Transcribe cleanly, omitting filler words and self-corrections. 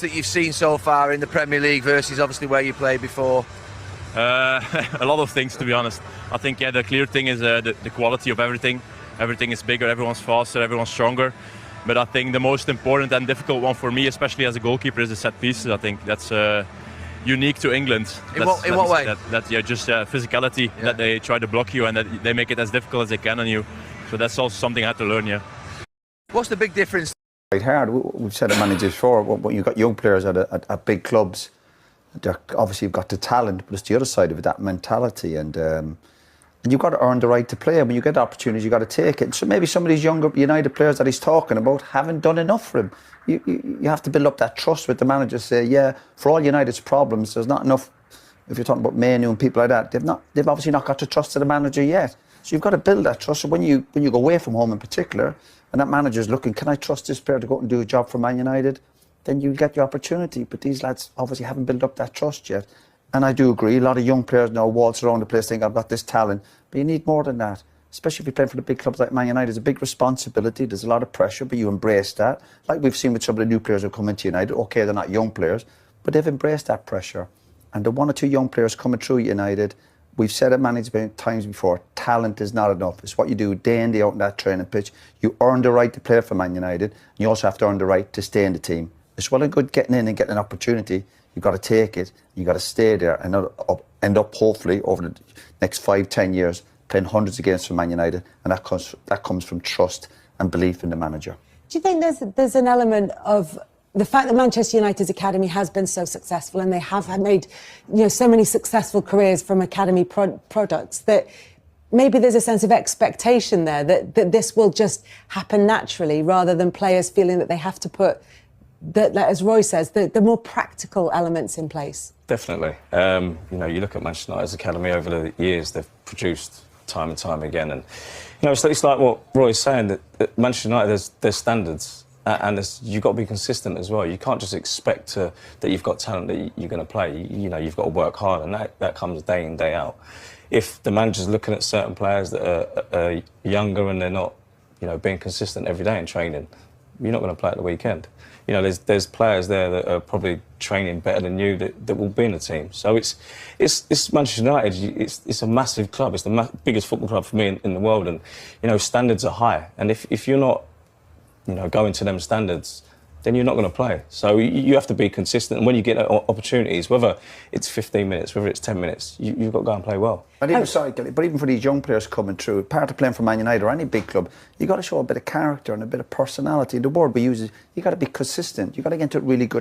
that you've seen so far in the Premier League versus obviously where you played before? A lot of things, to be honest. I think the clear thing is the quality of everything. Everything is bigger, everyone's faster, everyone's stronger. But I think the most important and difficult one for me, especially as a goalkeeper, is the set pieces. I think that's unique to England. In what way? Just physicality, that they try to block you and that they make it as difficult as they can on you. So that's also something I had to learn, yeah. What's the big difference? Quite hard. We've said it managers before, when you've got young players at big clubs, obviously you've got the talent, but it's the other side of it, that mentality, and you've got to earn the right to play. When you get opportunities, you've got to take it. So maybe some of these younger United players that he's talking about haven't done enough for him. You have to build up that trust with the manager. Say, yeah, for all United's problems, there's not enough. If you're talking about Manu and people like that, they've obviously not got the trust of the manager yet. So you've got to build that trust. So when you go away from home in particular, and that manager's looking, can I trust this player to go out and do a job for Man United? Then you get your opportunity. But these lads obviously haven't built up that trust yet. And I do agree, a lot of young players now waltz around the place thinking, I've got this talent. But you need more than that. Especially if you're playing for the big clubs like Man United. It's a big responsibility. There's a lot of pressure, but you embrace that. Like we've seen with some of the new players who come into United. OK, they're not young players, but they've embraced that pressure. And the one or two young players coming through United, we've said it many times before, talent is not enough. It's what you do day in, day out on that training pitch. You earn the right to play for Man United. You also have to earn the right to stay in the team. It's well and good getting in and getting an opportunity. You've got to take it. You've got to stay there and end up hopefully over the next 5-10 years playing hundreds of games for Man United, and that comes from trust and belief in the manager. Do you think there's an element of the fact that Manchester United's academy has been so successful and they have made so many successful careers from academy products, that maybe there's a sense of expectation there that this will just happen naturally rather than players feeling that they have to put, as Roy says, the more practical elements in place? Definitely. You look at Manchester United's academy over the years, they've produced time and time again. And, it's like what Roy's saying, that Manchester United, there's standards. And you've got to be consistent as well. You can't just expect that you've got talent that you're going to play. You've got to work hard, and that comes day in, day out. If the manager's looking at certain players that are younger and they're not, being consistent every day in training, you're not going to play at the weekend. There's players there that are probably training better than you that will be in the team. So it's Manchester United. It's a massive club. It's the biggest football club for me in the world, and standards are high. And if you're not going to them standards, then you're not going to play. So you have to be consistent. And when you get opportunities, whether it's 15 minutes, whether it's 10 minutes, you've got to go and play well. But even for these young players coming through, part of playing for Man United or any big club, you've got to show a bit of character and a bit of personality. The word we use is you've got to be consistent. You've got to get into it really good.